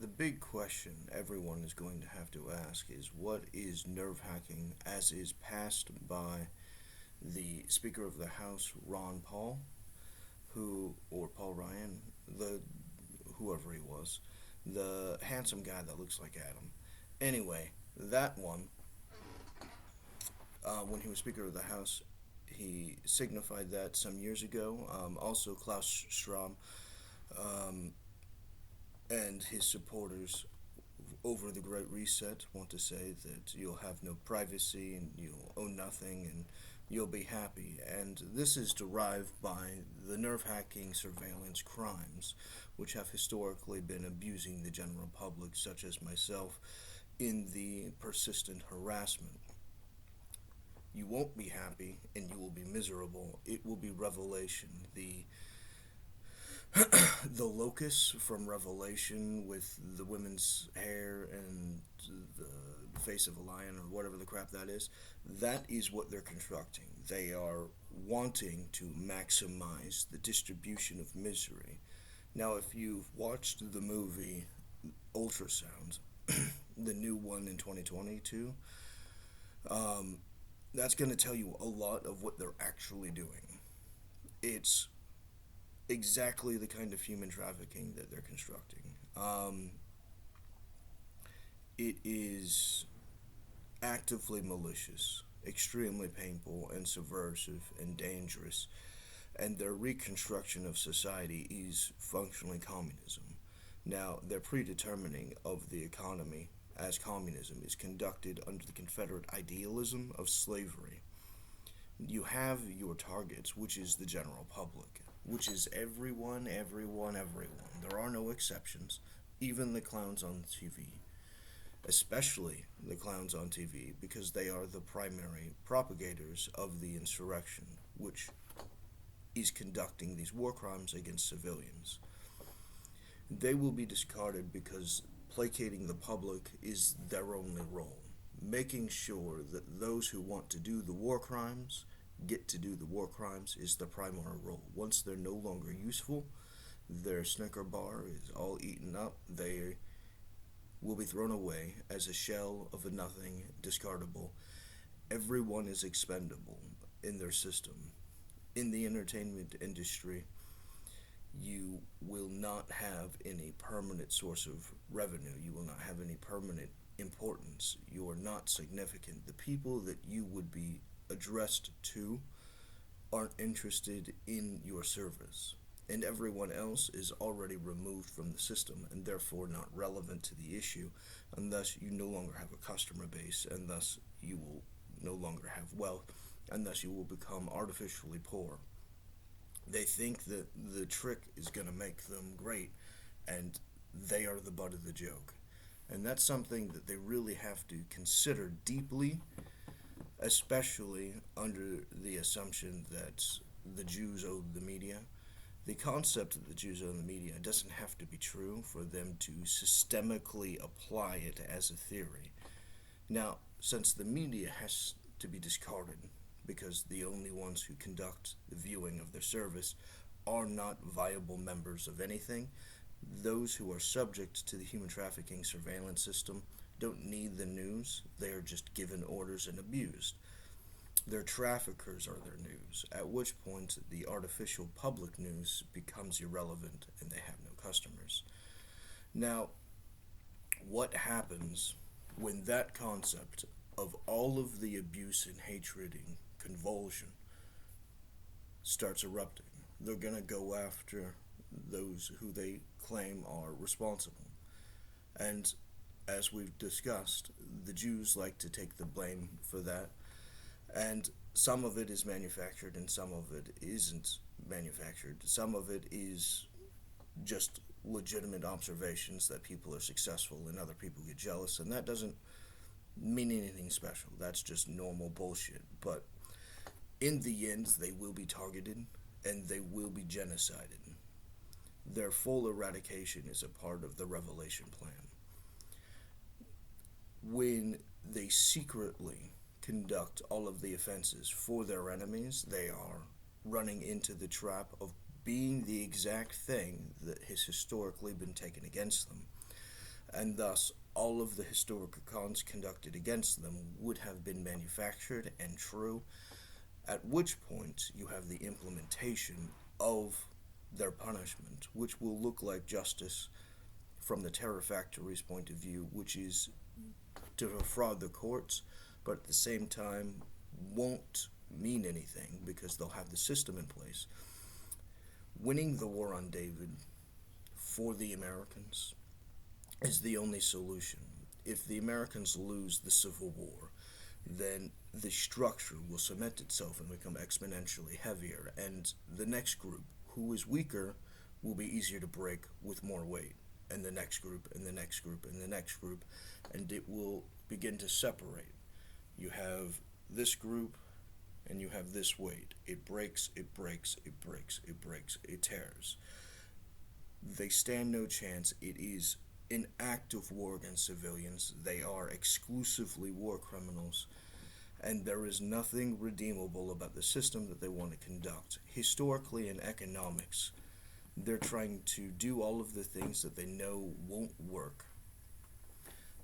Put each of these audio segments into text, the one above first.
The big question everyone is going to have to ask is what is nerve hacking as is passed by the Speaker of the House, Ron Paul, or Paul Ryan, the whoever he was, the handsome guy that looks like Adam. Anyway, that one, when he was Speaker of the House, he signified that some years ago. Also, Klaus Schwab um, and his supporters over the Great Reset want to say that you'll have no privacy and you'll own nothing and you'll be happy. And this is derived by the nerve hacking surveillance crimes, which have historically been abusing the general public, such as myself, in the persistent harassment. You won't be happy and you will be miserable. It will be revelation. The locust from Revelation with the women's hair and the face of a lion or whatever the crap that is what they're constructing. They are wanting to maximize the distribution of misery. Now, if you've watched the movie Ultrasound, the new one in 2022, um, that's going to tell you a lot of what they're actually doing. It's exactly the kind of human trafficking that they're constructing. It is actively malicious, extremely painful and subversive and dangerous, and their reconstruction of society is functionally communism. Now, their predetermining of the economy as communism is conducted under the Confederate idealism of slavery. You have your targets, which is the general public, which is everyone, everyone, everyone. There are no exceptions, even the clowns on TV, especially the clowns on TV, because they are the primary propagators of the insurrection, which is conducting these war crimes against civilians. They will be discarded because placating the public is their only role. Making sure that those who want to do the war crimes get to do the war crimes is the primary role. Once they're no longer useful, their Snicker bar is all eaten up, they will be thrown away as a shell of a nothing, discardable. Everyone is expendable in their system. In the entertainment industry, you will not have any permanent source of revenue. You will not have any permanent importance. You are not significant. The people that you would be addressed to aren't interested in your service. And everyone else is already removed from the system and therefore not relevant to the issue, and thus you no longer have a customer base, and thus you will no longer have wealth, and thus you will become artificially poor. They think that the trick is going to make them great, and they are the butt of the joke. And that's something that they really have to consider deeply, especially under the assumption that the Jews own the media. The concept that the Jews own the media doesn't have to be true for them to systemically apply it as a theory. Now, since the media has to be discarded because the only ones who conduct the viewing of their service are not viable members of anything, those who are subject to the human trafficking surveillance system don't need the news. They are just given orders and abused. Their traffickers are their news, at which point the artificial public news becomes irrelevant and they have no customers. Now, what happens when that concept of all of the abuse and hatred and convulsion starts erupting? They're going to go after those who they claim are responsible. And as we've discussed, the Jews like to take the blame for that, and some of it is manufactured and some of it isn't manufactured. Some of it is just legitimate observations that people are successful and other people get jealous, and that doesn't mean anything special. That's just normal bullshit. But in the end, they will be targeted and they will be genocided. Their full eradication is a part of the Revelation plan. When they secretly conduct all of the offenses for their enemies, they are running into the trap of being the exact thing that has historically been taken against them. and thus all of the historic accounts conducted against them would have been manufactured and true, at which point you have the implementation of their punishment, which will look like justice from the Terror Factory's point of view, which is to defraud the courts, but at the same time won't mean anything because they'll have the system in place. Winning the war on David for the Americans is the only solution. If the Americans lose the Civil War, then the structure will cement itself and become exponentially heavier, and the next group, who is weaker, will be easier to break with more weight, and the next group, and the next group, and the next group, and it will begin to separate. You have this group, and you have this weight. It breaks, it breaks, it breaks, it breaks, it tears. They stand no chance. It is an act of war against civilians. They are exclusively war criminals, and there is nothing redeemable about the system that they want to conduct. Historically, in economics, they're trying to do all of the things that they know won't work.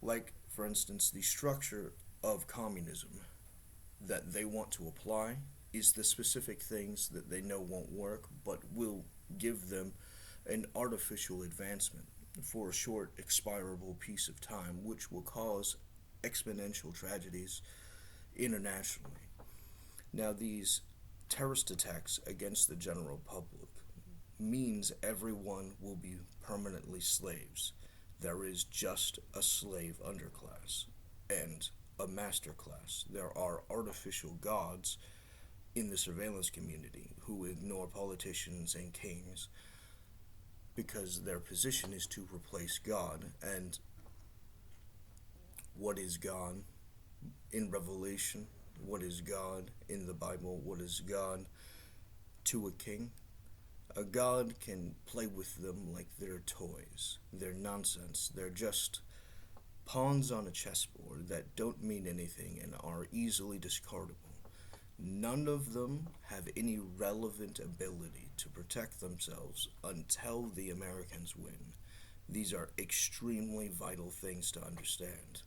Like, for instance, the structure of communism that they want to apply is the specific things that they know won't work, but will give them an artificial advancement for a short, expirable piece of time, which will cause exponential tragedies internationally. Now, these terrorist attacks against the general public means everyone will be permanently slaves. There is just a slave underclass and a master class. There are artificial gods in the surveillance community who ignore politicians and kings because their position is to replace God. And what is God in Revelation? What is God in the Bible? What is God to a king? A god can play with them like they're toys. They're nonsense. They're just pawns on a chessboard that don't mean anything and are easily discardable. None of them have any relevant ability to protect themselves until the Americans win. These are extremely vital things to understand.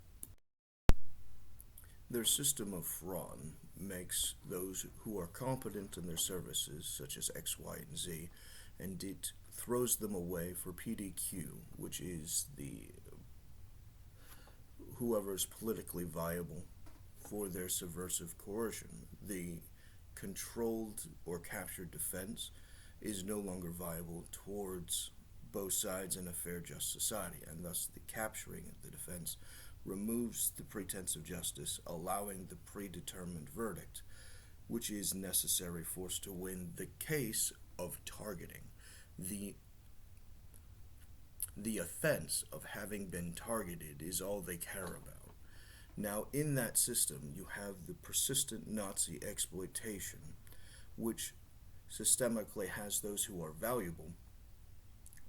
Their system of fraud makes those who are competent in their services, such as X, Y, and Z, and it throws them away for PDQ, which is the whoever is politically viable for their subversive coercion. The controlled or captured defense is no longer viable towards both sides in a fair, just society, and thus the capturing of the defense removes the pretense of justice, allowing the predetermined verdict, which is necessary force to win the case of targeting. The offense of having been targeted is all they care about. Now, in that system, you have the persistent Nazi exploitation, which systemically has those who are valuable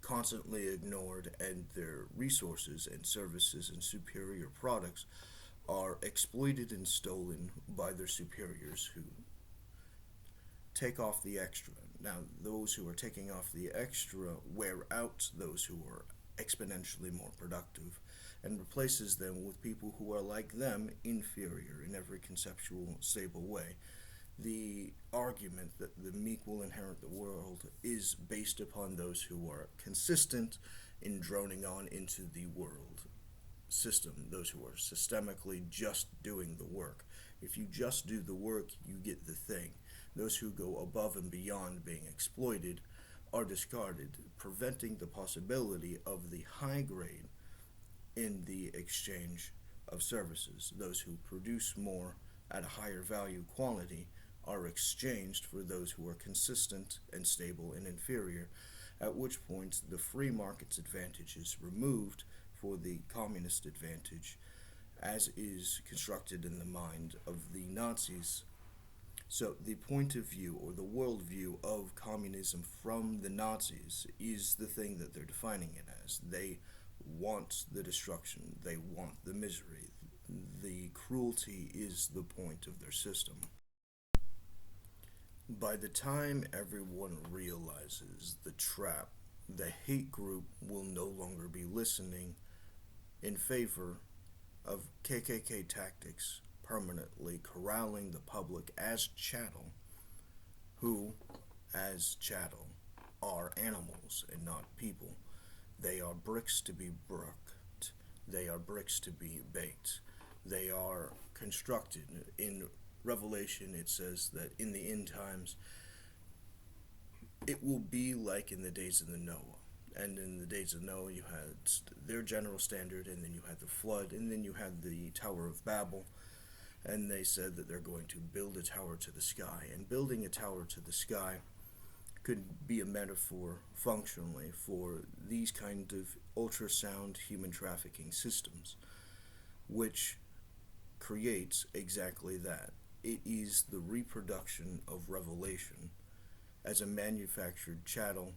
constantly ignored, and their resources and services and superior products are exploited and stolen by their superiors who take off the extra. Now, those who are taking off the extra wear out those who are exponentially more productive and replaces them with people who are like them, inferior in every conceptual, stable way. The argument that the meek will inherit the world is based upon those who are consistent in droning on into the world system, those who are systemically just doing the work. If you just do the work, you get the thing. Those who go above and beyond being exploited are discarded, preventing the possibility of the high grade in the exchange of services. Those who produce more at a higher value quality are exchanged for those who are consistent and stable and inferior, at which point the free market's advantage is removed for the communist advantage, as is constructed in the mind of the Nazis. So the point of view or the worldview of communism from the Nazis is the thing that they're defining it as. They want the destruction, they want the misery. The cruelty is the point of their system. By the time everyone realizes the trap, the hate group will no longer be listening in favor of KKK tactics, permanently corralling the public as chattel, who, as chattel, are animals and not people. They are bricks to be brooked. They are bricks to be baked. They are constructed. In Revelation, it says that in the end times, it will be like in the days of the Noah. And in the days of Noah, you had their general standard, and then you had the flood, and then you had the Tower of Babel. And they said that they're going to build a tower to the sky. And building a tower to the sky could be a metaphor, functionally, for these kind of ultrasound human trafficking systems, which creates exactly that. It is the reproduction of revelation as a manufactured chattel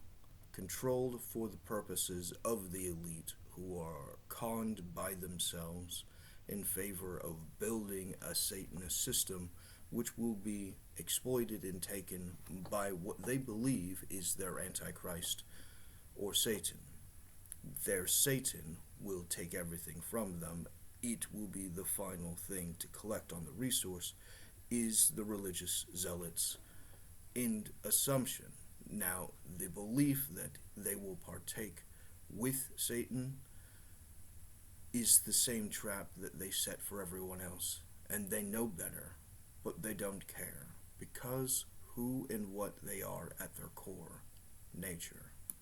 controlled for the purposes of the elite who are conned by themselves in favor of building a Satanist system which will be exploited and taken by what they believe is their Antichrist or Satan. Their Satan will take everything from them. It will be the final thing to collect on the resource is the religious zealots' end assumption. Now, the belief that they will partake with Satan is the same trap that they set for everyone else, and they know better, but they don't care, because who and what they are at their core, nature.